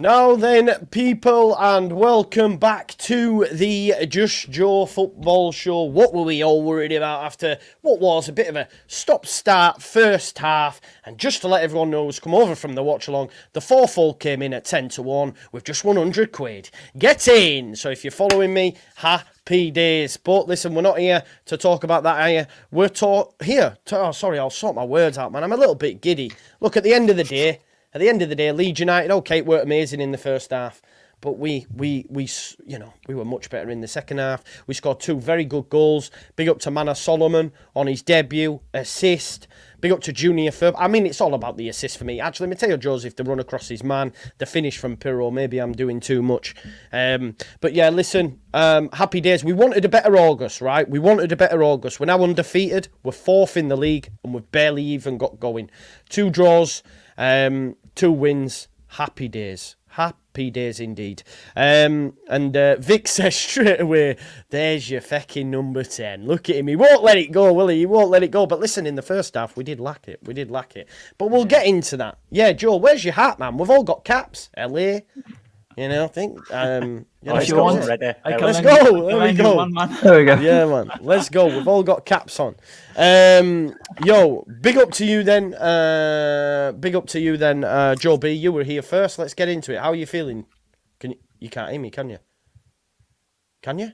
Now then, people, and welcome back to the Just Joe football show. What were we all worried about after what was a bit of a stop-start first half? And just to let everyone know who's come over from the watch-along, the 4-4 came in at 10-1 with just 100 quid. Get in! So if you're following me, happy days. But listen, we're not here to talk about that here. We're here. I'll sort my words out, man. I'm a little bit giddy. Look, at the end of the day, Leeds United, okay, it weren't amazing in the first half, but we were much better in the second half. We scored 2 very good goals. Big up to Mana Solomon on his debut, assist. Big up to Junior Ferb. I mean, it's all about the assist for me. Actually, Matteo Joseph, the run across his man, the finish from Pirro. Maybe I'm doing too much. But yeah, listen, happy days. We wanted a better August, right? We're now undefeated. We're 4th in the league, and we've barely even got going. 2 draws. 2 wins, happy days indeed. And Vic says straight away, there's your fecking number 10. Look at him, he won't let it go, will he? He won't let it go. But listen, in the first half, we did lack it. But we'll get into that. Yeah, Joe, where's your hat, man? We've all got caps. LA, I think. Let's go. Let's go. There we go. There we go. Yeah, man. Let's go. We've all got caps on. Big up to you then. Joe B. You were here first. Let's get into it. How are you feeling? You can't hear me, can you? Can you?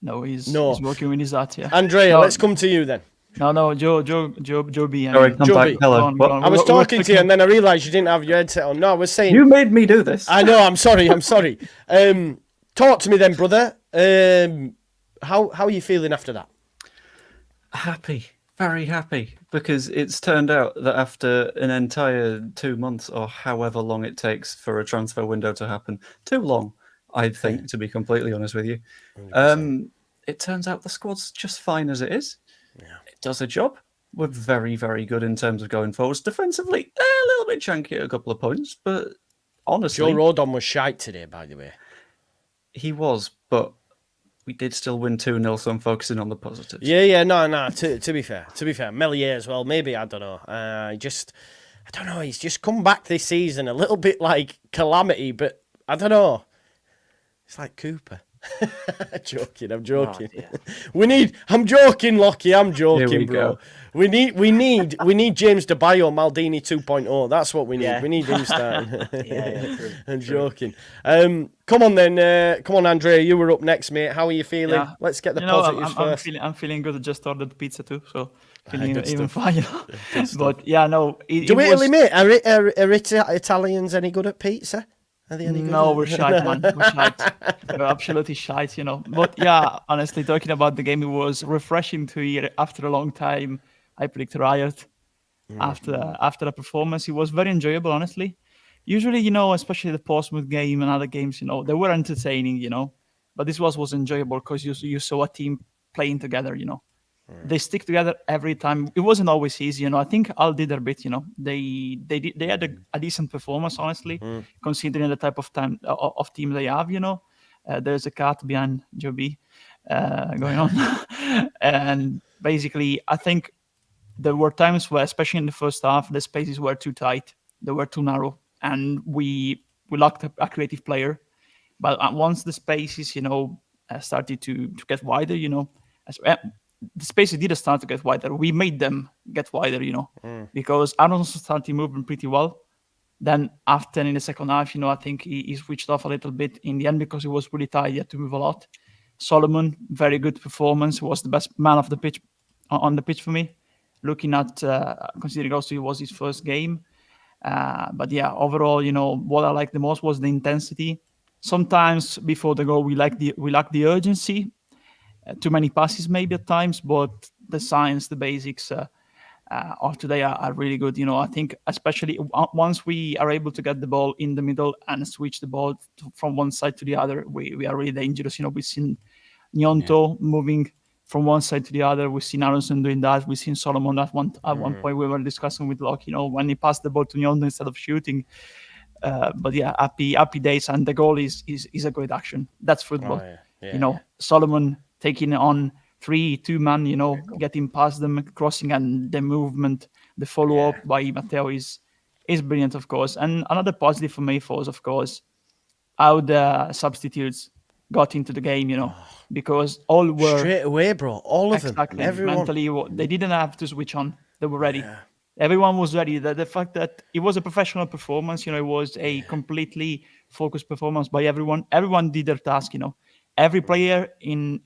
No, he's working with his hat. Yeah. Andrea, let's come to you then. No, Joe B. Sorry, I'm back. Hello. Go on. I was talking to you and then I realised you didn't have your headset on. No, I was saying... You made me do this. I know, I'm sorry. Talk to me then, brother. How are you feeling after that? Happy. Very happy. Because it's turned out that after an entire 2 months or however long it takes for a transfer window to happen, too long, I think, to be completely honest with you, it turns out the squad's just fine as it is. Yeah. It does a job. We're very, very good in terms of going forwards. Defensively, a little bit chunky at a couple of points, but honestly... Joe Rodon was shite today, by the way. He was, but we did still win 2-0, so I'm focusing on the positives. Yeah, no. To be fair, Melier as well. Maybe, I don't know. I don't know. He's just come back this season a little bit like calamity, but I don't know. It's like Cooper. I'm joking. Oh, I'm joking, Lockie. I'm joking, bro. Go. We need James DeBayo, Maldini 2.0. That's what we need. Yeah. We need him starting. True. I'm joking. Come on then. Come on, Andrea. You were up next, mate. How are you feeling? Yeah. Let's get the positives first. I'm feeling good. I just ordered pizza too, so feeling good even stuff. fine. But yeah, no. Do Italy, mate? Are Italians any good at pizza? Are they any good? No, we're shite, man. We're shite. We're absolutely shite, But yeah, honestly, talking about the game, it was refreshing to hear after a long time. I picked Riot after the performance. It was very enjoyable, honestly. Usually, especially the Portsmouth game and other games, they were entertaining, But this was enjoyable because you saw a team playing together, They stick together every time. It wasn't always easy, I think Al did their bit, They had a decent performance, honestly, considering the type of team they have, There's a cat behind Joe B going on. And basically, I think there were times where, especially in the first half, the spaces were too tight. They were too narrow. And we lacked a creative player. But once the spaces, started to get wider, the spaces did start to get wider. We made them get wider, because Aronson started moving pretty well. Then after in the second half, I think he switched off a little bit in the end because he was really tired. He had to move a lot. Solomon, very good performance, was the best man of the pitch on the pitch for me. Looking at considering also it was his first game. But yeah, overall, what I liked the most was the intensity. Sometimes before the goal, we lack the urgency. Too many passes maybe at times, but the science, the basics of today are really good. I think especially once we are able to get the ball in the middle and switch the ball from one side to the other, we are really dangerous. We've seen Nyonto moving from one side to the other. We've seen Aronson doing that. We've seen Solomon at one point. We were discussing with Locke, when he passed the ball to Nyonto instead of shooting. But yeah, happy days, and the goal is a great action. That's football. Solomon taking on 3-2 man, getting past them, crossing, and the movement, the follow-up by Matteo is is brilliant, of course. And another positive for me was, of course, how the substitutes got into the game, because all were Straight away, bro. All of them. exactly Everyone. mentally, they didn't have to switch on. They were ready. Everyone was ready. The fact that it was a professional performance, it was a completely focused performance by everyone. Everyone did their task, Every player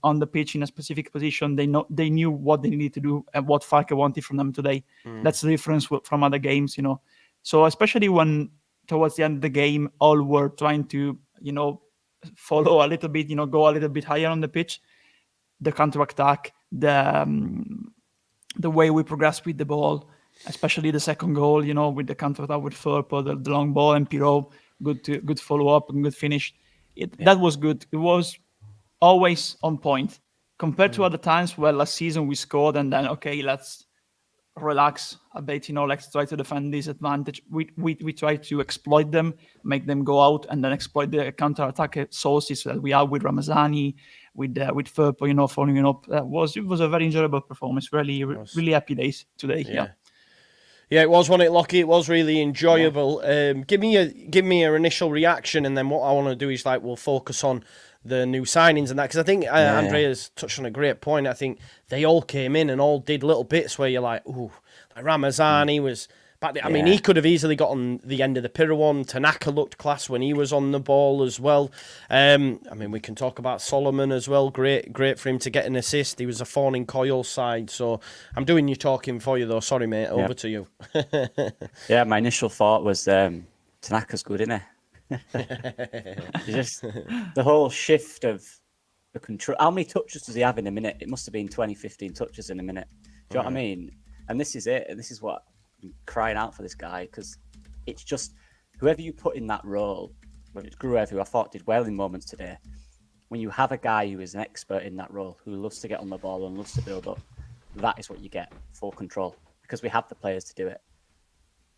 on the pitch in a specific position, they knew what they needed to do and what Farke wanted from them today. That's the difference from other games, So especially when towards the end of the game, all were trying to, follow a little bit, go a little bit higher on the pitch, the counter-attack, the way we progressed with the ball, especially the second goal, with the counter-attack with Firpo, the long ball, and Pirot, good follow-up and good finish. That was good. It was always on point compared to other times where last season we scored and then, okay, let's relax a bit, let's try to defend this advantage. We try to exploit them, make them go out, and then exploit the counter-attack sources that we have with Ramazani, with Firpo, following up. It was a very enjoyable performance. Really happy days today. Yeah, it was, wasn't it, Lockie? It was really enjoyable. Give me your initial reaction, and then what I want to do is we'll focus on the new signings and that, because I think Andrea's touched on a great point. I think they all came in and all did little bits where you're like, ooh, like Ramazani was back there. I mean, he could have easily got on the end of the Pirro one. Tanaka looked class when he was on the ball as well. I mean, we can talk about Solomon as well. Great for him to get an assist. He was a thorn in Coyle's side. So I'm doing your talking for you, though. Sorry, mate. Over to you. Yeah, my initial thought was Tanaka's good, isn't he? Just the whole shift of the control. How many touches does he have in a minute? It must have been 20, 15 touches in a minute. Do you know what I mean? And this is it. And this is what I'm crying out for this guy, because it's just whoever you put in that role, whether it's Gruev, who I thought did well in moments today, when you have a guy who is an expert in that role, who loves to get on the ball and loves to build up, that is what you get, full control, because we have the players to do it.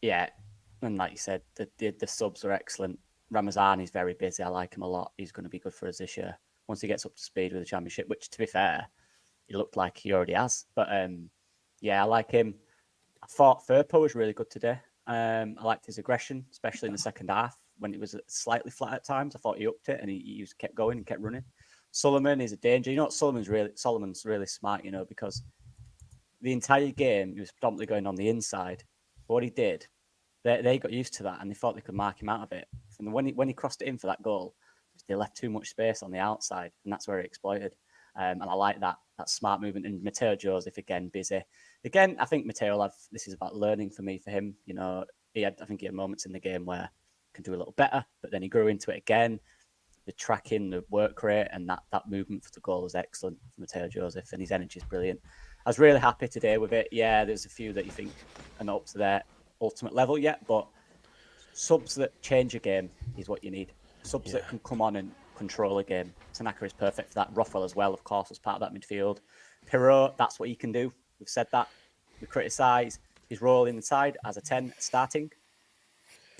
Yeah. And like you said, the subs are excellent. Ramazani's very busy. I like him a lot. He's going to be good for us this year once he gets up to speed with the Championship, which, to be fair, he looked like he already has. But, yeah, I like him. I thought Firpo was really good today. I liked his aggression, especially in the second half when it was slightly flat at times. I thought he upped it and he kept going and kept running. Solomon is a danger. You know what? Solomon's really smart, because the entire game he was predominantly going on the inside. But what he did, they got used to that and they thought they could mark him out a bit. And when he crossed it in for that goal, they left too much space on the outside, and that's where he exploited. And I like that smart movement. And Matteo Joseph, again, busy. Again, I think Matteo will have, this is about learning for him. I think he had moments in the game where he can do a little better, but then he grew into it again. The tracking, the work rate, and that movement for the goal was excellent for Matteo Joseph, and his energy is brilliant. I was really happy today with it. Yeah, there's a few that you think are not up to their ultimate level yet, but subs that change a game is what you need. Subs that can come on and control a game. Tanaka is perfect for that. Rothwell as well, of course, as part of that midfield. Pirot, that's what he can do. We've said that. We criticise his role inside as a 10 starting,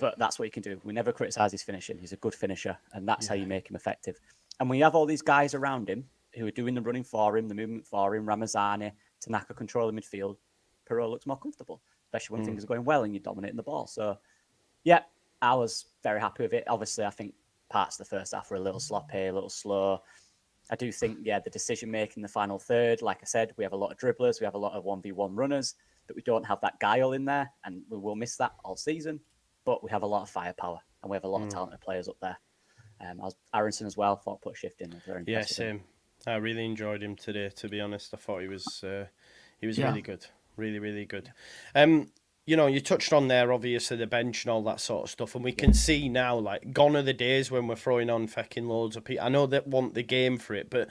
but that's what he can do. We never criticise his finishing. He's a good finisher, and that's how you make him effective. And when you have all these guys around him who are doing the running for him, the movement for him, Ramazani, Tanaka controlling midfield, Pirot looks more comfortable, especially when things are going well and you're dominating the ball. So, yeah, I was very happy with it. Obviously, I think parts of the first half were a little sloppy, a little slow. I do think, the decision-making in the final third, like I said, we have a lot of dribblers, we have a lot of 1v1 runners, but we don't have that guile in there, and we will miss that all season. But we have a lot of firepower, and we have a lot of talented players up there. Aronson as well, thought put a shift in. Very yeah, same. I really enjoyed him today, to be honest. I thought he was really good. Really, really good. You touched on there, obviously, the bench and all that sort of stuff, and we can see now, gone are the days when we're throwing on fucking loads of people. I know they want the game for it, but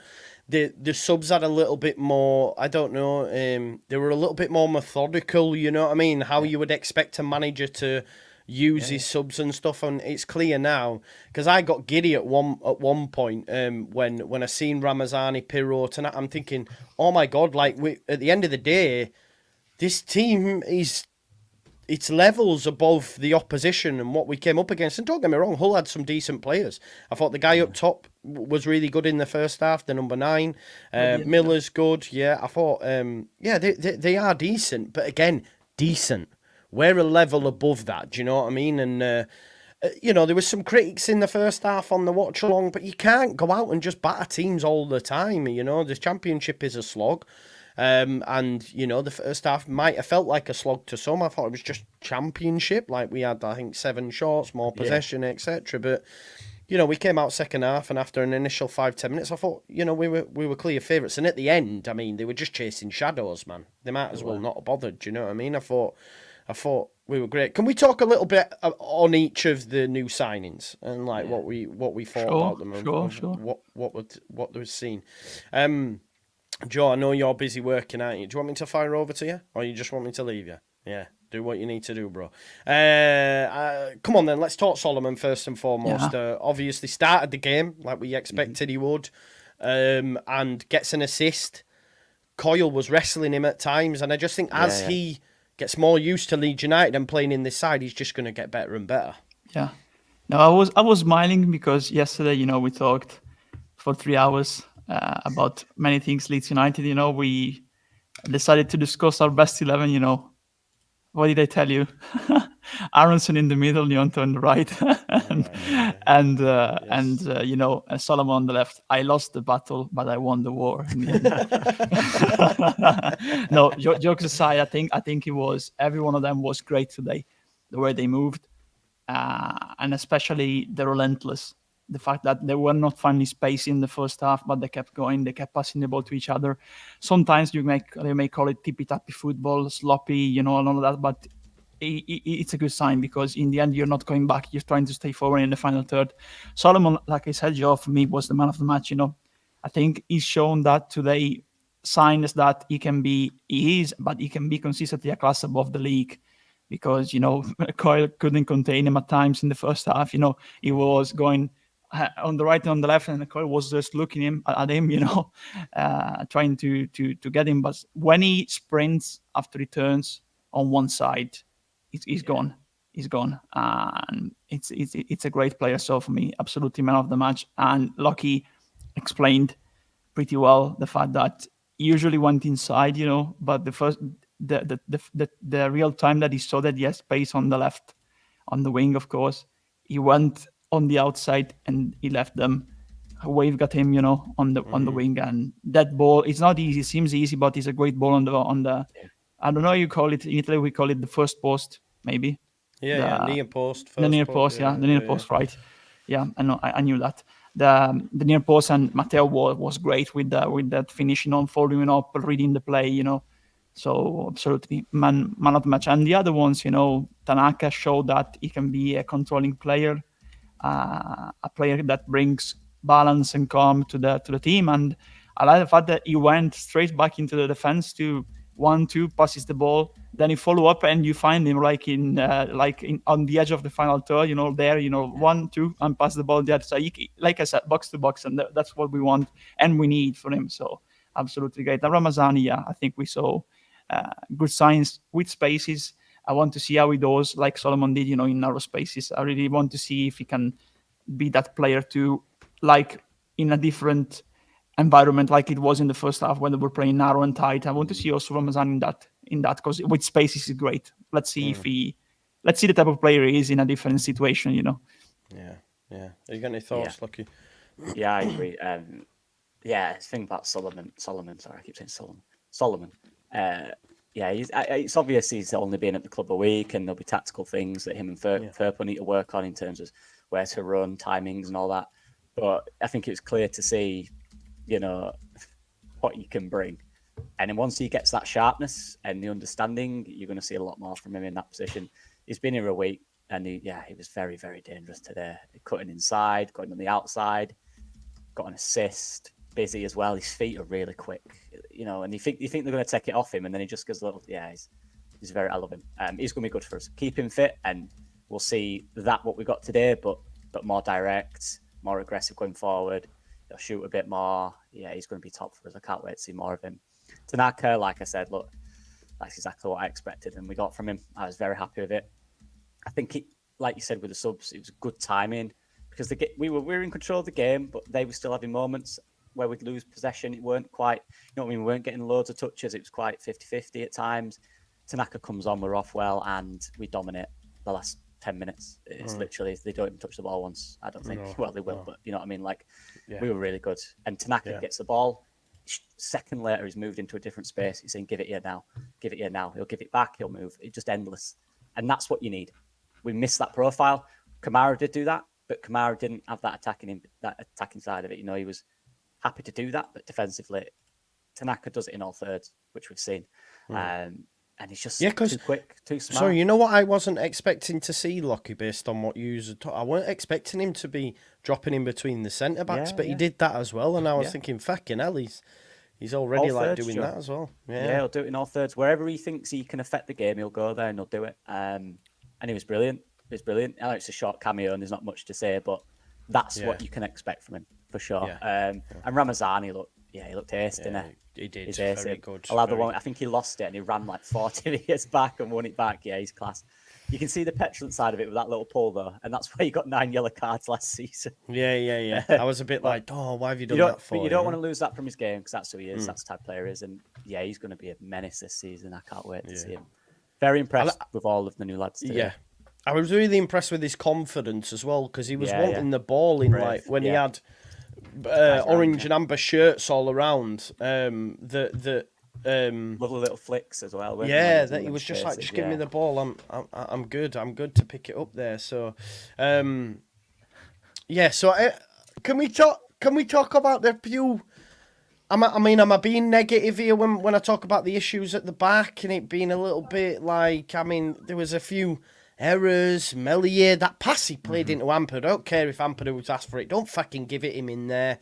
the subs had a little bit more, I don't know, they were a little bit more methodical, you know what I mean? How you would expect a manager to use his subs and stuff, and it's clear now, because I got giddy at one point when I seen Ramazani, Pirot, and I'm thinking, oh my God, at the end of the day, this team is... it's levels above the opposition and what we came up against. And don't get me wrong, Hull had some decent players. I thought the guy up top was really good in the first half, the number 9. Miller's good. Yeah, I thought, they are decent. But again, decent. we're a level above that. Do you know what I mean? And you know, there was some critics in the first half on the watch along, but you can't go out and just batter teams all the time. You know, the Championship is a slog. And, you know, the first half might have felt like a slog to some. I thought it was just Championship. Like, we had, I think, 7 shots, more possession, etc. But, you know, we came out second half, and after an initial 5-10 minutes, I thought, you know, we were clear favourites. And at the end, I mean, they were just chasing shadows, man. They might as well not have bothered. Do you know what I mean? I thought we were great. Can we talk a little bit on each of the new signings and like what we thought about them and Sure. what was seen? Joe, I know you're busy working, aren't you? Do you want me to fire over to you, or you just want me to leave you? Yeah, do what you need to do, bro. Come on then, let's talk Solomon first and foremost. Obviously started the game like we expected he would, and gets an assist. Coyle was wrestling him at times, and I just think as he gets more used to Leeds United and playing in this side, he's just going to get better and better. Yeah. No, I was smiling because yesterday, you know, we talked for 3 hours about many things Leeds United. You know, we decided to discuss our best 11. You know, what did I tell you? Aronson in the middle, Nyonto on the right, and you know, Solomon on the left. I lost the battle, but I won the war. In the end. No, jokes aside, I think it was every one of them was great today. The way they moved, and especially the relentless. The fact that they were not finding space in the first half, but they kept going. They kept passing the ball to each other. Sometimes you may call it tippy-tappy football, sloppy, you know, and all of that. But it's a good sign because in the end, you're not going back. You're trying to stay forward in the final third. Solomon, like I said, Joe, for me, was the man of the match. You know, I think he's shown that today signs that he can be consistently a class above the league. Because, you know, Coyle couldn't contain him at times in the first half. You know, he was going on the right and on the left, and Coyle was just looking at him, you know, trying to get him. But when he sprints after he turns on one side, he's gone. He's gone. And it's a great player. So for me, absolutely man of the match. And Lockie explained pretty well the fact that he usually went inside, you know, but the real time that he saw that he has space on the left, on the wing, of course, he went on the outside and he left them. Wave got him, you know, on the wing, and that ball, it's not easy. It seems easy, but it's a great ball on the. I don't know how you call it in Italy. We call it the first post, maybe. Near post. The near post, the near post, right? Yeah, I know. I knew that. The near post, and Matteo was great with that finishing on, following up, reading the play, you know. So absolutely man of the match. And the other ones, you know, Tanaka showed that he can be a controlling player, a player that brings balance and calm to the team. And I like the fact that he went straight back into the defense to 1-2, passes the ball, then you follow up and you find him on the edge of the final third, you know, there, you know, 1-2 and pass the ball there. So like I said, box to box, and that's what we want and we need for him. So absolutely great. And Ramazani, I think we saw good signs with spaces. I want to see how he does, like Solomon did, you know, in narrow spaces. I really want to see if he can be that player too, like in a different environment, like it was in the first half when they were playing narrow and tight. I want to see also Ramazan in that because with spaces is great. Let's see let's see the type of player he is in a different situation, you know. Yeah. Are you got any thoughts, Lucky? Yeah, I agree. The thing about Solomon. Sorry, I keep saying Solomon. It's obvious he's only been at the club a week, and there'll be tactical things that him and Firpo need to work on in terms of where to run, timings, and all that. But I think it was clear to see, you know, what you can bring. And then once he gets that sharpness and the understanding, you're going to see a lot more from him in that position. He's been here a week, and he was very, very dangerous today. Cutting inside, cutting on the outside, got an assist. Busy as well. His feet are really quick, you know, and you think they're going to take it off him, and then he just goes a little. Yeah, he's very. I love him. He's going to be good for us. Keep him fit, and we'll see what we got today, but more direct, more aggressive going forward. He'll shoot a bit more. Yeah, he's going to be top for us. I can't wait to see more of him. Tanaka, like I said, look, that's exactly what I expected, and we got from him. I was very happy with it. I think like you said with the subs, it was good timing because we were in control of the game, but they were still having moments where we'd lose possession. It weren't quite, you know what I mean? We weren't getting loads of touches. It was quite 50-50 at times. Tanaka comes on, we're off well, and we dominate the last 10 minutes. It's literally, they don't even touch the ball once, I don't think. Well, they will, but you know what I mean? Like, we were really good. And Tanaka gets the ball. Second later, he's moved into a different space. He's saying, give it here now. Give it here now. He'll give it back. He'll move. It's just endless. And that's what you need. We missed that profile. Kamara did do that, but Kamara didn't have that attacking side of it. You know, he was happy to do that, but defensively, Tanaka does it in all thirds, which we've seen. And he's just too quick, too smart. So you know what I wasn't expecting to see, Lockie, based on what you I weren't expecting him to be dropping in between the centre backs, but he did that as well. And I was thinking, fucking hell, he's already all like thirds, doing that as well. Yeah, he'll do it in all thirds. Wherever he thinks he can affect the game, he'll go there and he'll do it. And he was brilliant. He was brilliant. I know it's a short cameo and there's not much to say, but that's what you can expect from him for sure. And Ramazani he looked ace, didn't he? He did. He's very good. I think he lost it and he ran like 40 meters back and won it back. Yeah, he's class. You can see the petulant side of it with that little pull though, and that's why he got 9 yellow cards last season. Yeah. I was a bit like, why have you done that for? But you don't want to lose that from his game because that's who he is. That's the type of player he is, and he's going to be a menace this season. I can't wait to see him. Very impressed with all of the new lads today. Yeah, I was really impressed with his confidence as well because he was wanting the ball in like when he had orange and amber shirts all around. Lovely little flicks as well. That he was just like, just give me the ball. I'm good. I'm good to pick it up there. So, can we talk about the few? Am I being negative here when I talk about the issues at the back and it being a little bit like? I mean, there was a few errors. Melier, that pass he played into Amper. I don't care if Amper was asked for it. Don't fucking give it him in there.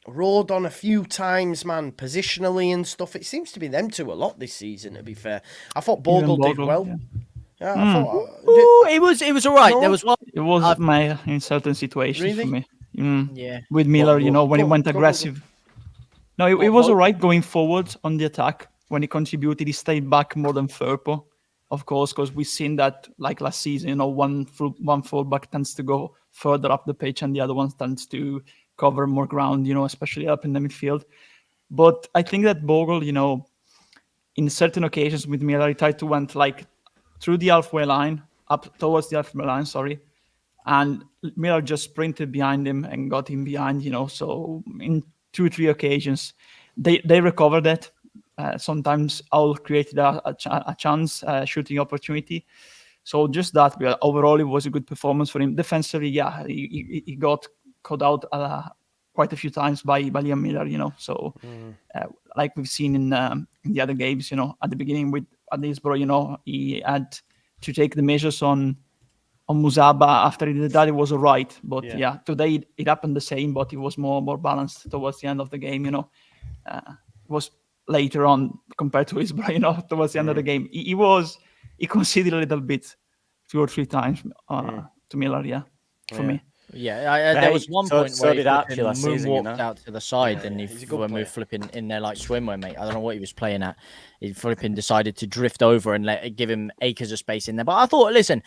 Rode on a few times, man, positionally and stuff. It seems to be them two a lot this season, to be fair. I thought Bogle did well. Yeah, I thought... it was all right. No? There was one... It was in certain situations for me. Yeah. With Miller, when he went aggressive. No, it was all right going forward on the attack. When he contributed, he stayed back more than Firpo, of course, because we've seen that like last season, one fullback tends to go further up the pitch and the other one tends to cover more ground, especially up in the midfield. But I think that Bogle, in certain occasions with Miller, he tried to went like through the halfway line, up towards the halfway line, and Miller just sprinted behind him and got him behind, so in 2-3 occasions, they recovered it. Sometimes Owl created a chance, shooting opportunity. So just that, but overall, it was a good performance for him. Defensively, he got caught out quite a few times by Liam Miller, So like we've seen in the other games, at the beginning with Adesbro, he had to take the measures on Musaba. After he did that, it was all right. But today it happened the same, but it was more balanced towards the end of the game, It was later on compared to his towards the end of the game. He conceded a little bit 2 or 3 times to Miller, for me. Yeah, there was one point where he moonwalked out to the side and he player. flipping in there like swimwear, mate. I don't know what he was playing at. He flipping decided to drift over and give him acres of space in there. But I thought, listen,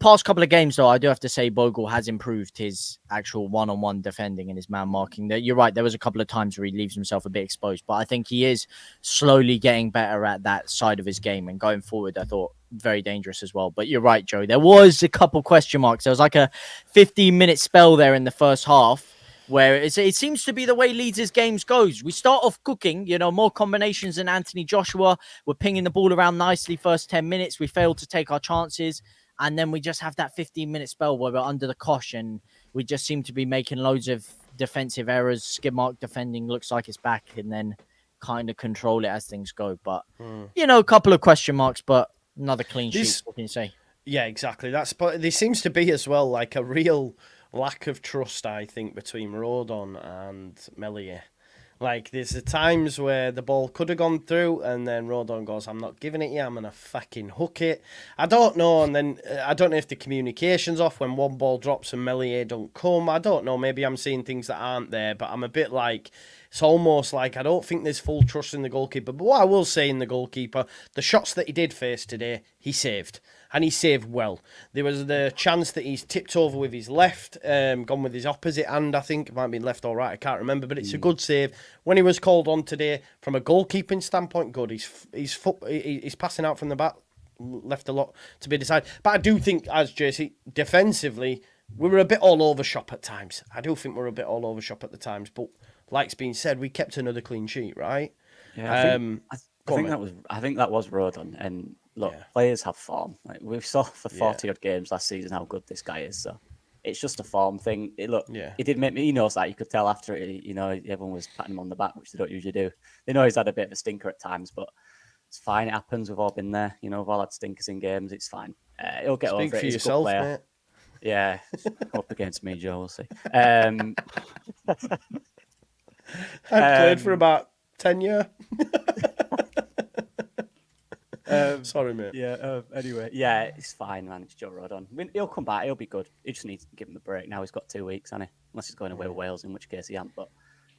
past couple of games, though, I do have to say Bogle has improved his actual one-on-one defending and his man marking. You're right, there was a couple of times where he leaves himself a bit exposed, but I think he is slowly getting better at that side of his game. And going forward, I thought very dangerous as well. But you're right, Joe. There was a couple question marks. There was like a 15-minute spell there in the first half where it seems to be the way Leeds' games goes. We start off cooking, more combinations than Anthony Joshua. We're pinging the ball around nicely first 10 minutes. We failed to take our chances. And then we just have that 15-minute spell where we're under the cosh and we just seem to be making loads of defensive errors. Skid mark defending looks like it's back and then kind of control it as things go. But, a couple of question marks, but another clean sheet. What can you say? Yeah, exactly. But there seems to be as well like a real lack of trust, I think, between Rodon and Melier. Like, there's the times where the ball could have gone through, and then Rodon goes, I'm not giving it you, I'm going to fucking hook it. I don't know, and then I don't know if the communication's off when one ball drops and Melier don't come. I don't know, maybe I'm seeing things that aren't there, but I'm a bit like, it's almost like I don't think there's full trust in the goalkeeper. But what I will say in the goalkeeper, the shots that he did face today, he saved. and he saved well. There was the chance that he's tipped over with his left, gone with his opposite hand, I think. It might be left or right, I can't remember, but it's a good save. When he was called on today, from a goalkeeping standpoint, good. He's passing out from the back, left a lot to be decided. But I do think, as JC, defensively, we were a bit all over shop at times. I do think we're a bit all over shop at the times, but like's been said, we kept another clean sheet, right? Yeah, I think that was Rodon. And look, players have form. Like we saw for 40 odd games last season how good this guy is. So it's just a form thing. He did make me. He knows that. You could tell after it. You know, everyone was patting him on the back, which they don't usually do. They know he's had a bit of a stinker at times, but it's fine. It happens. We've all been there. You know, we've all had stinkers in games. It's fine. He'll get over it. Speak for He's yourself, a good player. mate. Yeah, up against me, Joe. We'll see. I've played for about 10 years. Sorry, mate. Yeah. Anyway, yeah, it's fine, man. It's Joe Rodon. I mean, he'll come back. He'll be good. He just needs to give him a break. Now he's got 2 weeks, hasn't he? Unless he's going away with Wales, in which case he ain't. But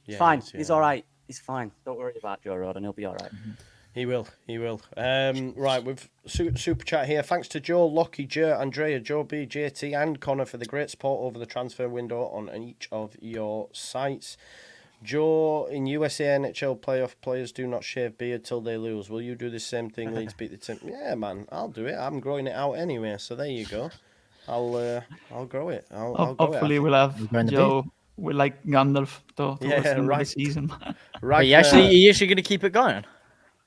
it's fine. He's all right. He's fine. Don't worry about Joe Rodon. He'll be all right. He will. Right, we've super chat here. Thanks to Joe, Lockie, Jer, Andrea, Joe B, JT, and Connor for the great support over the transfer window on each of your sites. Joe, in USA NHL playoff, players do not shave beard till they lose. Will you do the same thing? Leeds beat the team. Yeah, man, I'll do it. I'm growing it out anyway, so there you go. I'll grow it. Hopefully we'll have Joe. We like Gandalf towards the end of the season. Are you actually going to keep it going?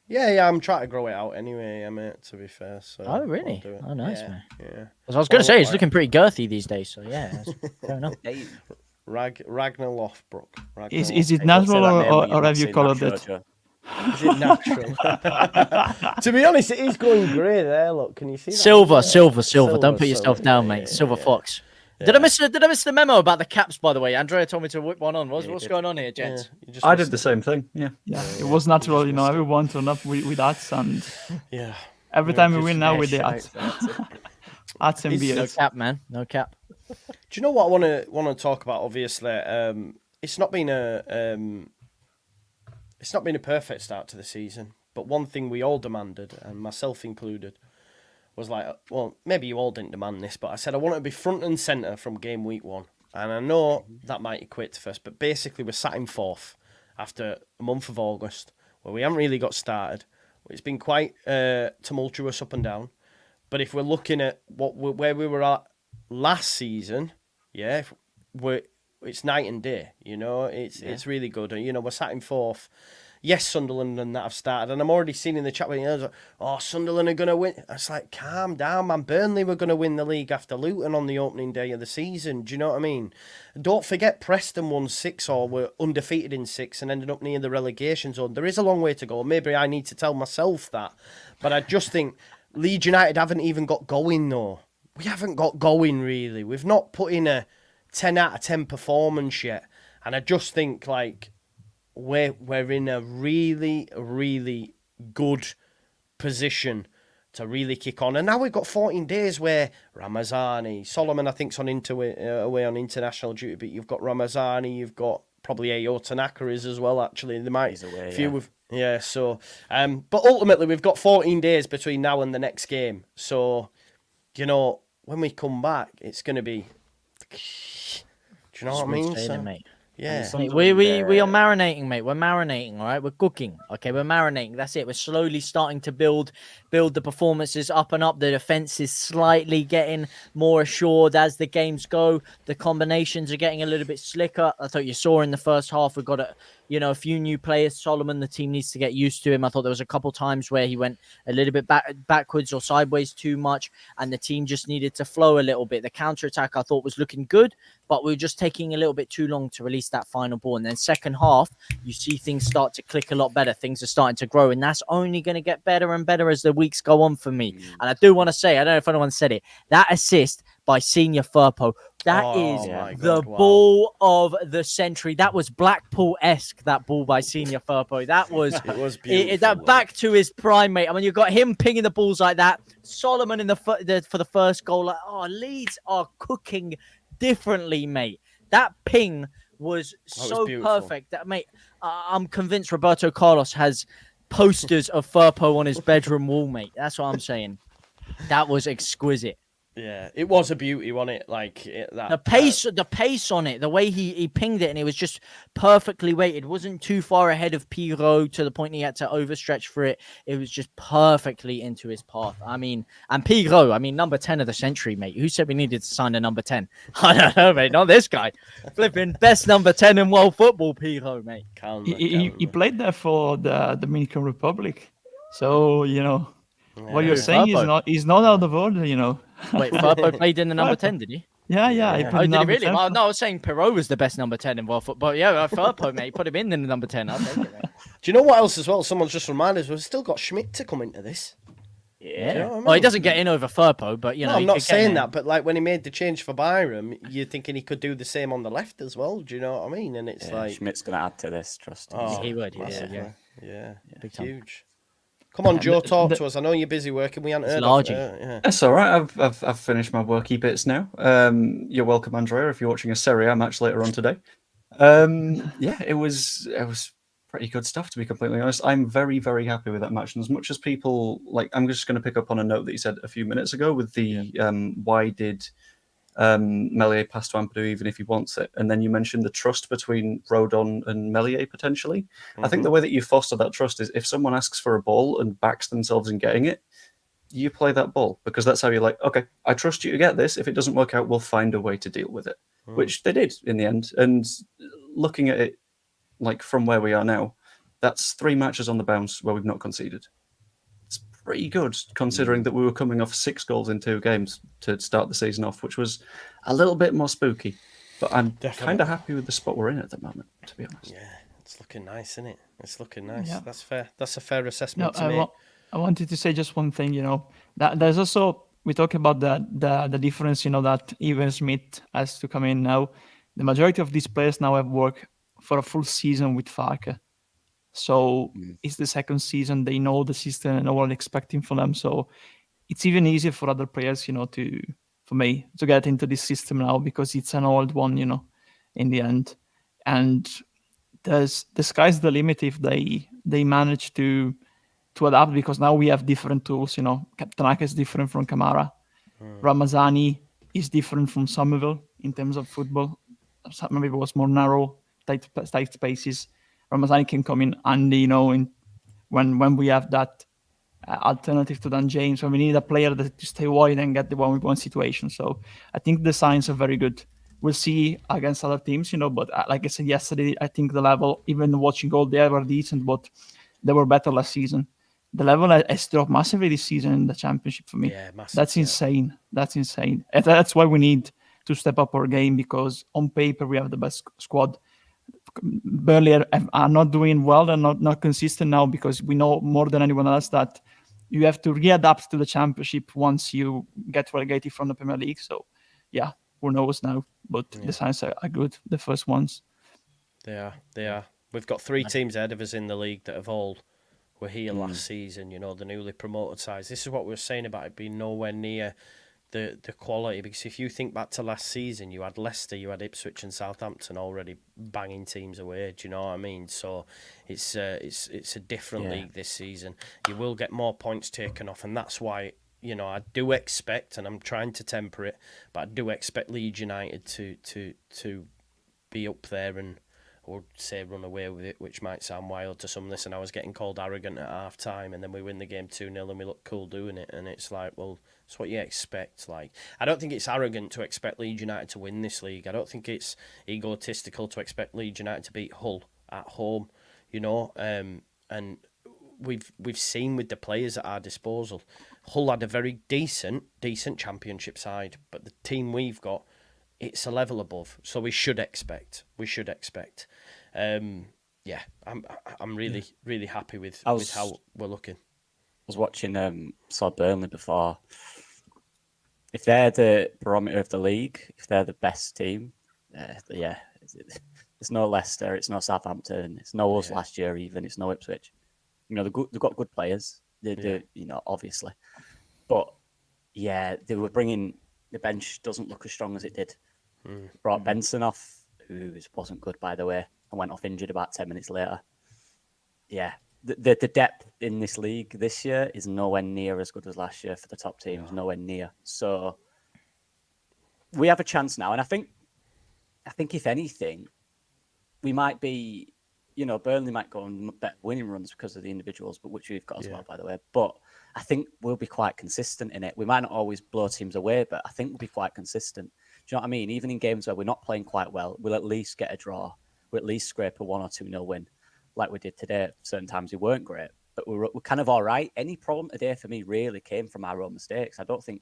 Yeah, I'm trying to grow it out anyway, mate, to be fair. So oh, really? Oh, nice, man. Yeah. As I was going to say, it's looking pretty girthy these days, so yeah, fair enough. Ragnar Lothbrok. Is it natural or have you colored it? Is it natural? To be honest, it is going grey there. Look, can you see that? Silver. Don't put yourself down, mate. Silver fox. Yeah. Did I miss the memo about the caps, by the way? Andrea told me to whip one on. What's going on here, gents? Yeah, I did the same thing. Yeah, it was natural. You know, everyone turned up with hats, and every time we win now with the hats. Hats and beers. No cap, man. No cap. Do you know what I want to talk about? Obviously, it's not been a perfect start to the season, but one thing we all demanded, and myself included, was like, well, maybe you all didn't demand this, but I said I want to be front and centre from game week 1. And I know that might equate to first, but basically we're sat in 4th after a month of August, where we haven't really got started. It's been quite tumultuous up and down. But if we're looking at where we were at last season, it's night and day. You know, it's really good. And, you know, we're sat in 4th. Yes, Sunderland and that have started, and I'm already seeing in the chat, like, oh, Sunderland are going to win. It's like, calm down, man. Burnley were going to win the league after Luton on the opening day of the season. Do you know what I mean? Don't forget, Preston won 6 or were undefeated in 6 and ended up near the relegation zone. There is a long way to go. Maybe I need to tell myself that, but I just think Leeds United haven't even got going, though. We haven't got going, really. We've not put in a 10 out of 10 performance yet, and I just think, like, we're in a really, really good position to really kick on. And now we've got 14 days where Ramazani, Solomon, I think, is away on international duty, but you've got Ramazani, you've got probably Ayo Tanaka is as well, actually. They might away, so but ultimately we've got 14 days between now and the next game. So, you know, when we come back, it's going to be... Do you know what I mean? Mate. Yeah, we are marinating, mate. We're marinating, all right? We're cooking. Okay, we're marinating. That's it. We're slowly starting to build the performances up and up. The defense is slightly getting more assured as the games go. The combinations are getting a little bit slicker. I thought you saw in the first half, we've got a few new players. Solomon, the team needs to get used to him. I thought there was a couple times where he went a little bit backwards or sideways too much, and the team just needed to flow a little bit. The counter-attack, I thought, was looking good, but we were just taking a little bit too long to release that final ball. And then second half, you see things start to click a lot better. Things are starting to grow, and that's only going to get better and better as the weeks go on for me. And I do want to say, I don't know if anyone said it, that assist by Senior Firpo, that is the ball of the century. That was Blackpool-esque, that ball by Senior Firpo. That was, it was beautiful. That back to his prime, mate. I mean, you've got him pinging the balls like that. Solomon for the first goal. Like, Leeds are cooking differently, mate. That ping was so perfect. That, mate, I'm convinced Roberto Carlos has posters of Firpo on his bedroom wall, mate. That's what I'm saying. That was exquisite. Yeah, it was a beauty, wasn't it? Like that. The pace on it, the way he pinged it, and it was just perfectly weighted. It wasn't too far ahead of Pirot to the point he had to overstretch for it. It was just perfectly into his path. I mean, and Pirot, I mean, number 10 of the century, mate. Who said we needed to sign a number 10? I don't know, mate. Not this guy. Flipping best number 10 in world football, Pirot, mate. He played there for the Dominican Republic, so what you're saying is not out of order, Wait, Firpo played in the number 10, did he? Yeah. He Oh, played did he number really? 10 Well, no, I was saying Pirot was the best number 10 in world football. Yeah, Firpo, mate. Put him in the number 10. I'll take it, mate. Do you know what else as well? Someone's just reminded us we've still got Schmidt to come into this. Yeah. You know what I mean? Well, he doesn't get in over Firpo, but No, I'm not saying that, but like when he made the change for Byram, you're thinking he could do the same on the left as well. Do you know what I mean? And it's like Schmidt's going to add to this, trust me. He would, massively. Yeah. Big time. Huge. Come on, Joe, talk to us. I know you're busy working. We haven't heard largy. yeah. That's all right. I've finished my worky bits now. You're welcome, Andrea, if you're watching a Serie A match later on today. Yeah, it was pretty good stuff, to be completely honest. I'm very, very happy with that match. And as much as people like, I'm just going to pick up on a note that you said a few minutes ago with the why did Meslier pass to Ampadu even if he wants it? And then you mentioned the trust between Rodon and Meslier potentially. Mm-hmm. I think the way that you foster that trust is if someone asks for a ball and backs themselves in getting it, you play that ball, because that's how you're like, okay, I trust you to get this. If it doesn't work out, we'll find a way to deal with it, which they did in the end. And looking at it like from where we are now, that's 3 matches on the bounce where we've not conceded. It's pretty good considering that we were coming off 6 goals in 2 games to start the season off, which was a little bit more spooky. But I'm kind of happy with the spot we're in at the moment, to be honest. Yeah, it's looking nice, isn't it? It's looking nice. Yeah. That's fair. That's a fair assessment to make. I wanted to say just one thing, that there's also, we talk about the difference, that even Smith has to come in now. The majority of these players now have worked for a full season with Farke. So it's the second season. They know the system and know what I'm expecting from them. So it's even easier for other players, for me to get into this system now, because it's an old one, in the end. And the sky's the limit if they manage to adapt, because now we have different tools. Captain Aka is different from Kamara. Ramazani is different from Somerville in terms of football. Maybe it was more narrow, tight spaces. Ramazani can come in handy, when we have that alternative to Dan James, when we need a player that to stay wide and get the 1v1 situation. So I think the signs are very good. We'll see against other teams, but like I said yesterday, I think the level, even watching goal, they were decent, but they were better last season. The level has dropped massively this season in the championship for me. Yeah, massive, That's insane. That's insane. And that's why we need to step up our game, because on paper we have the best squad. Burnley are not doing well and not consistent now, because we know more than anyone else that you have to readapt to the championship once you get relegated from the Premier League. So, yeah, who knows now? But the signs are good, the first ones. They are. We've got 3 teams ahead of us in the league that have all were here last season, the newly promoted sides. This is what we were saying about it being nowhere near the quality, because if you think back to last season, you had Leicester, you had Ipswich and Southampton already banging teams away. Do you know what I mean? So it's a different league this season. You will get more points taken off, and that's why I do expect, and I'm trying to temper it, but I do expect Leeds United to be up there and, or say run away with it, which might sound wild to some. Listen, I was getting called arrogant at half time, and then we win the game 2-0 and we look cool doing it, and it's like, well, it's what you expect. Like, I don't think it's arrogant to expect Leeds United to win this league. I don't think it's egotistical to expect Leeds United to beat Hull at home, and we've seen with the players at our disposal, Hull had a very decent championship side, but the team we've got, it's a level above, so we should expect. I'm really happy with how we're looking. I was watching saw Burnley before. If they're the barometer of the league, if they're the best team, it's no Leicester, it's no Southampton, it's no us last year even, it's no Ipswich. They've got good players. They obviously, but they were bringing, the bench doesn't look as strong as it did. Brought Benson off, who wasn't good by the way, and went off injured about 10 minutes later. Yeah, the depth in this league this year is nowhere near as good as last year for the top teams. Nowhere near. So we have a chance now, and I think if anything, we might be, Burnley might go on better winning runs because of the individuals, but which we've got as well, by the way. But I think we'll be quite consistent in it. We might not always blow teams away, but I think we'll be quite consistent. Do you know what I mean? Even in games where we're not playing quite well, we'll at least get a draw. We'll at least scrape a 1 or 2-0 win, like we did today. Certain times we weren't great, but we're kind of all right. Any problem today for me really came from our own mistakes. I don't think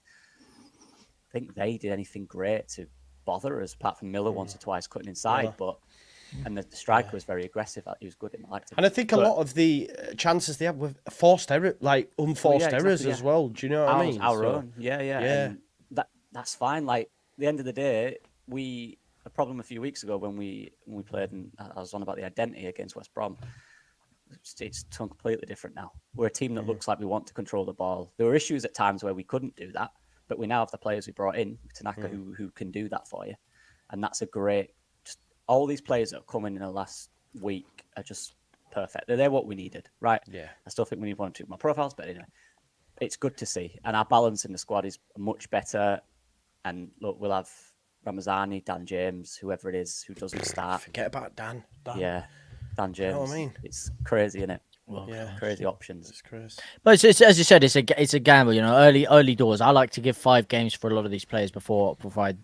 they did anything great to bother us, apart from Miller once or twice cutting inside, and the striker was very aggressive. He was good. I liked him. And I think a lot of the chances they had were forced error, like unforced errors as well. Do you know what I mean? Our own, yeah. And that's fine. Like, at the end of the day, a problem a few weeks ago when we played, and I was on about the identity against West Brom. It's completely different now. We're a team that looks like we want to control the ball. There were issues at times where we couldn't do that, but we now have the players we brought in, Tanaka, who can do that for you, and that's a great. All these players that have come in the last week are just perfect. They're what we needed, right? Yeah. I still think we need 1 or 2 more profiles, but anyway, it's good to see. And our balance in the squad is much better. And look, we'll have Ramazani, Dan James, whoever it is who doesn't start. Forget about Dan. Yeah, Dan James. You know what I mean? It's crazy, isn't it? Well, crazy options. It's crazy. But it's, as you said, it's a gamble. Early doors. I like to give 5 games for a lot of these players before I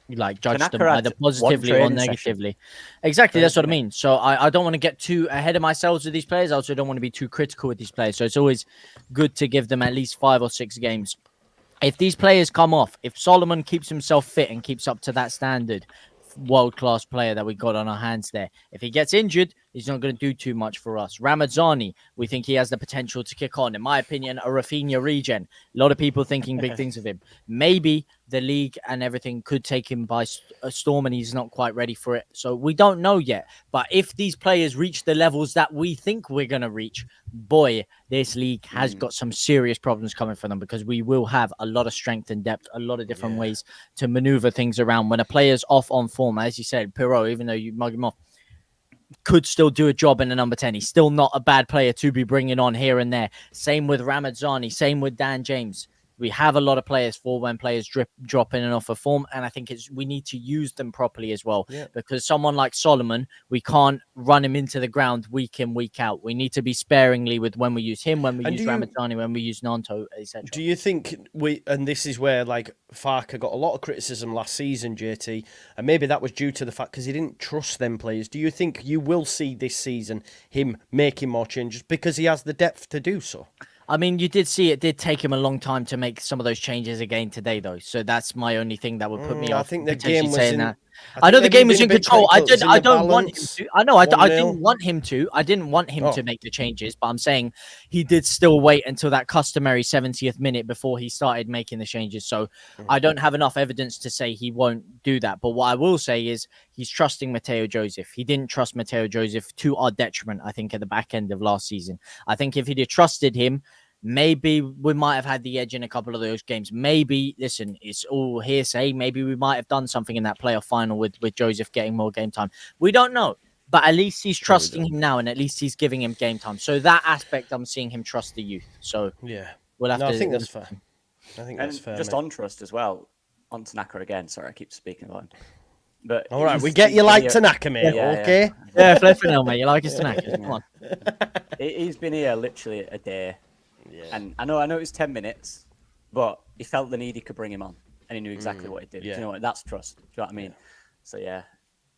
judge Tanaka them either positively or training negatively. session. Exactly, that's what I mean. So I don't want to get too ahead of myself with these players. I also don't want to be too critical with these players. So it's always good to give them at least 5 or 6 games. If these players come off, if Solomon keeps himself fit and keeps up to that standard, world-class player that we got on our hands there. If he gets injured, he's not going to do too much for us. Ramazani, we think he has the potential to kick on. In my opinion, a Rafinha regen. A lot of people thinking big things of him. Maybe the league and everything could take him by a storm and he's not quite ready for it. So we don't know yet. But if these players reach the levels that we think we're going to reach, boy, this league has got some serious problems coming for them, because we will have a lot of strength and depth, a lot of different ways to maneuver things around. When a player's off on form, as you said, Pirot, even though you mug him off, could still do a job in the number 10. He's still not a bad player to be bringing on here and there. Same with Ramazani, same with Dan James. We have a lot of players for when players drop in and off of form, and I think we need to use them properly as well. Yeah. Because someone like Solomon, we can't run him into the ground week in, week out. We need to be sparingly with when we use him, when we use Ramazani, when we use Nanto, etc. Do you think and this is where Farke got a lot of criticism last season, JT, and maybe that was due to the fact because he didn't trust them players. Do you think you will see this season him making more changes because he has the depth to do so? I mean, you did see it did take him a long time to make some of those changes again today, though. So that's my only thing that would put me off. I think the game was in that. I know the game was in control. I don't want him to. I know. I didn't want him to. I didn't want him to make the changes, but I'm saying he did still wait until that customary 70th minute before he started making the changes. So I don't have enough evidence to say he won't do that. But what I will say is he's trusting Mateo Joseph. He didn't trust Mateo Joseph to our detriment, I think, at the back end of last season. I think if he'd have trusted him, maybe we might have had the edge in a couple of those games. Maybe, listen, it's all hearsay. Maybe we might have done something in that playoff final with Joseph getting more game time. We don't know. But at least he's trusting him now, and at least he's giving him game time. So that aspect, I'm seeing him trust the youth. So yeah, we'll have to. I think that's fair. That's fair. Just on trust as well, on Tanaka again. Sorry, I keep speaking about him. But all right, we get you like Tanaka, mate. Okay. Yeah, flipping out, mate. You like his Tanaka. Come on. He's been here literally a day. Yeah. And I know it was 10 minutes, but he felt the need he could bring him on, and he knew exactly what he did. Yeah. Do you know what? That's trust. Do you know what I mean? Yeah. So yeah,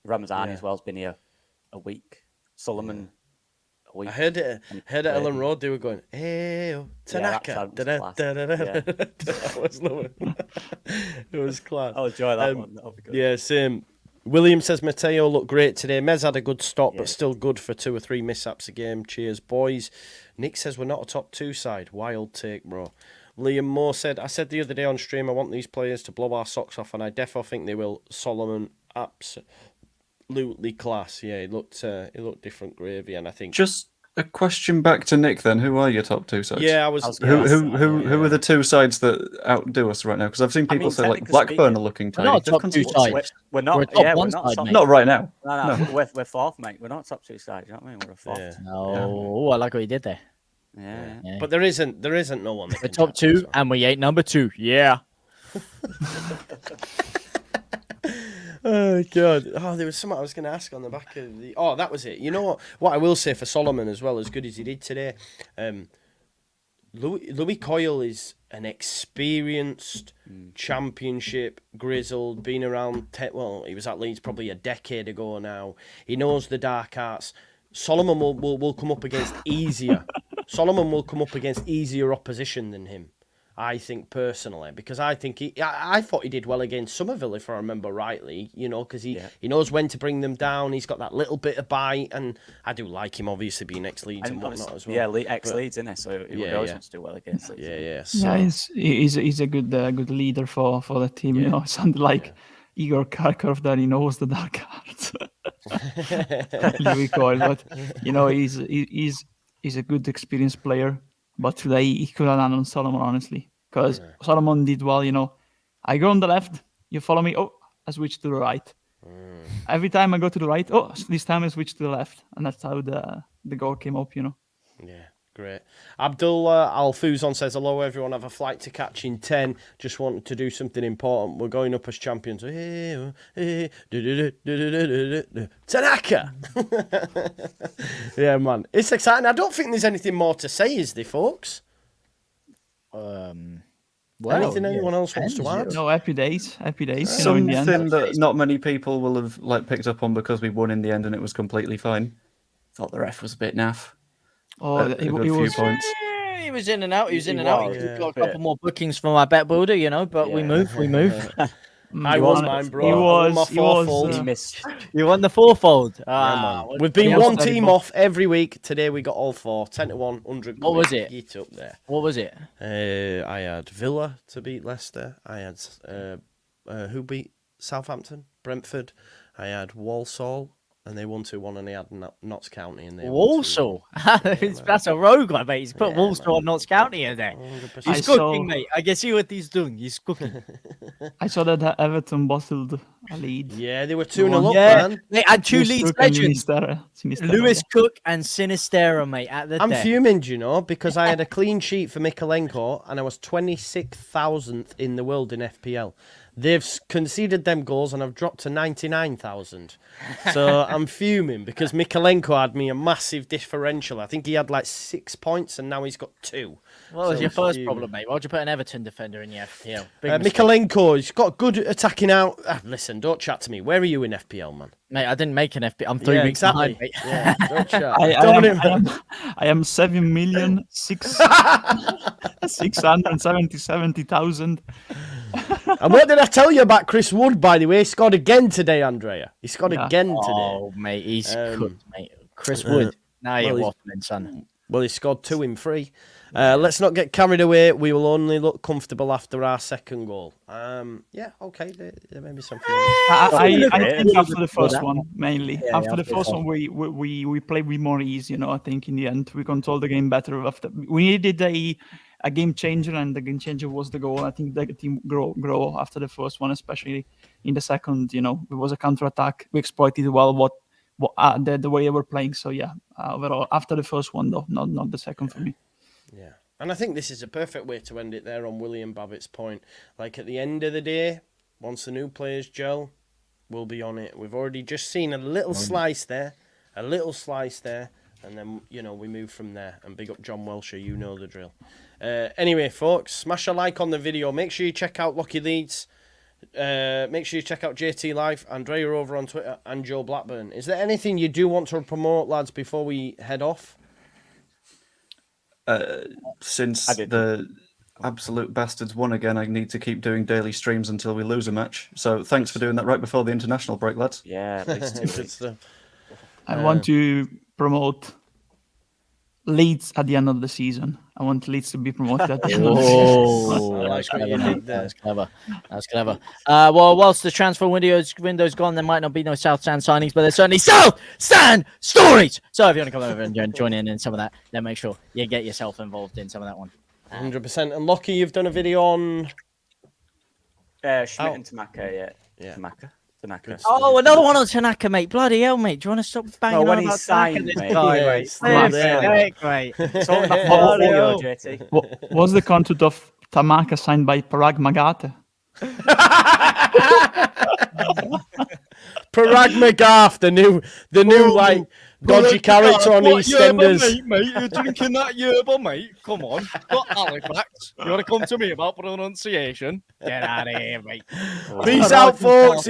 Ramazani as well has been here a week. Solomon a week. I heard it at Ellen Road. They were going, "Hey, Tanaka." That was lovely. It was class. I'll enjoy that one. That'll be good. Yeah, same. William says Mateo looked great today. Mez had a good stop, but still good for 2 or 3 mishaps a game. Cheers, boys. Nick says we're not a top 2 side. Wild take, bro. Liam Moore said, I said the other day on stream, I want these players to blow our socks off, and I defo think they will. Solomon, absolutely class. Yeah, he looked different gravy, and I think just A question back to Nick then. Who are your top two sides? Yeah, I was. Who are the two sides that outdo us right now? Because I've seen people say like Blackburn are looking We're not tiny. top two sides. We're not. We're a top Yeah, we're one not. side, Top, mate. Not right now. no, we're fourth, mate. We're not top two sides. You know what I mean? We're a fourth. Yeah. No, I like what you did there. Yeah. Yeah. But there isn't no one. That We're can top challenge us, two, and we ain't number two. Yeah. Oh god! Oh, there was something I was going to ask on the back of the. Oh, that was it. You know what? What I will say for Solomon as well, as good as he did today, Louis Coyle is an experienced championship grizzled, been around. Well, he was at Leeds probably a decade ago now. He knows the dark arts. Solomon will come up against easier. Solomon will come up against easier opposition than him. I think personally, because I think I thought he did well against Somerville, if I remember rightly, you know, because he knows when to bring them down. He's got that little bit of bite, and I do like him, obviously, being ex-Leeds and whatnot as well. Yeah, ex-Leeds, isn't it? So he always wants to do well against Leeds. Yeah. Yeah, he's a good leader for the team. You know, it sounded like Igor Karkov that he knows the dark arts. Louis Coyle, but you know, he's a good experienced player. But today he could have done on Solomon, honestly, because Solomon did well. You know, I go on the left, you follow me. Oh, I switch to the right. Every time I go to the right, oh, this time I switch to the left, and that's how the goal came up. You know. Yeah, great. Abdul Al-Fuzon says, hello everyone, have a flight to catch in 10. Just wanted to do something important. We're going up as champions. Tanaka! Yeah, man. It's exciting. I don't think there's anything more to say, is there, folks? Anything anyone else wants to add? No, happy days. You know, in the end. Something that not many people will have picked up on because we won in the end and it was completely fine. Thought the ref was a bit naff. Oh, he was points. He was in and out. He got a Yeah. couple more bookings for my bet builder, you know. But we move. I won mine, bro. He missed. You won the fourfold. We've been else one did he team book? off every week. Today we got all four. 10-1, 100. What was it? Get up there. What was it? I had Villa to beat Leicester. I had who beat Southampton? Brentford. I had Walsall, and they won 2-1, and they had Notts County, and they Walsall. That's a rogue, my mate. He's put Walsall and Notts County in there. 100%. He's cooking, mate. I can see what he's doing. He's cooking. I saw that Everton bottled a lead. Yeah, they were 2-0 up, Yeah, man. mate, and two Leeds legends, Sinistera. Lewis Cook and Sinistera, mate. At the I'm deck. fuming, do you know, because I had a clean sheet for Mikalenko, and I was 26,000th in the world in FPL. They've conceded them goals, and I've dropped to 99,000. So I'm fuming because Mikalenko had me a massive differential. I think he had like 6 points, and now he's got 2. What was So your I'm first fuming. problem, mate? Why'd you put an Everton defender in your FPL? Big mistake. Mikalenko, he's got good attacking out. Listen, don't chat to me. Where are you in FPL, man? Mate, I didn't make an FPL. I'm 3 weeks behind, mate. Yeah, don't chat. I am 7,670,000. And what did I tell you about Chris Wood, by the way? He scored again today, Andrea. He scored again today. Oh, mate, he's cooked, mate. Chris Wood. Now you're waffling, son. Well, he scored 2 in 3. Let's not get carried away. We will only look comfortable after our second goal. Yeah, okay. There may be something. I think after the first one, mainly. Yeah, after the first one, we played with more ease, you know. I think in the end, we controlled the game better. We needed a game changer, and the game changer was the goal. I think the team grow after the first one, especially in the second. You know, it was a counter attack. We exploited well the way they were playing. So yeah, overall, after the first one though, not the second for me. Yeah, and I think this is a perfect way to end it there on William Babbitt's point. Like at the end of the day, once the new players gel, we'll be on it. We've already just seen a little slice there, and then we move from there. And big up John Welsher, you know the drill. Anyway, folks, smash a like on the video. Make sure you check out Lucky Leeds. Make sure you check out JT Life, Andrea over on Twitter, and Joe Blackburn. Is there anything you do want to promote, lads, before we head off? Since the absolute bastards won again, I need to keep doing daily streams until we lose a match. So thanks for doing that right before the international break, lads. Yeah, Good stuff. I want to promote Leeds at the end of the season. I want Leeds to be promoted. At the end Oh, I like that's what you clever, mate. did there. That's clever. That's clever. Well, whilst the transfer window's gone, there might not be no South Stand signings, but there's certainly South Stand stories. So if you want to come over and join in some of that, then make sure you get yourself involved in some of that one. 100%. And Lockie, you've done a video on. Schmidt and Tanaka, Yeah. Tanaka. Oh, another one on Tanaka, mate. Bloody hell, mate. Do you want to stop banging when on he about signed, Tanaka, this mate. guy, Yeah, mate? he's still there. Great. It's all in my Bloody portfolio, hell. JT. Was the contract of Tamaka signed by Parag Magate? Parag McGarth, the new like dodgy character on EastEnders. Mate, you're drinking that yerba, mate. Come on. Got Halifax. You want to come to me about pronunciation? Get out of here, mate. Peace out, folks.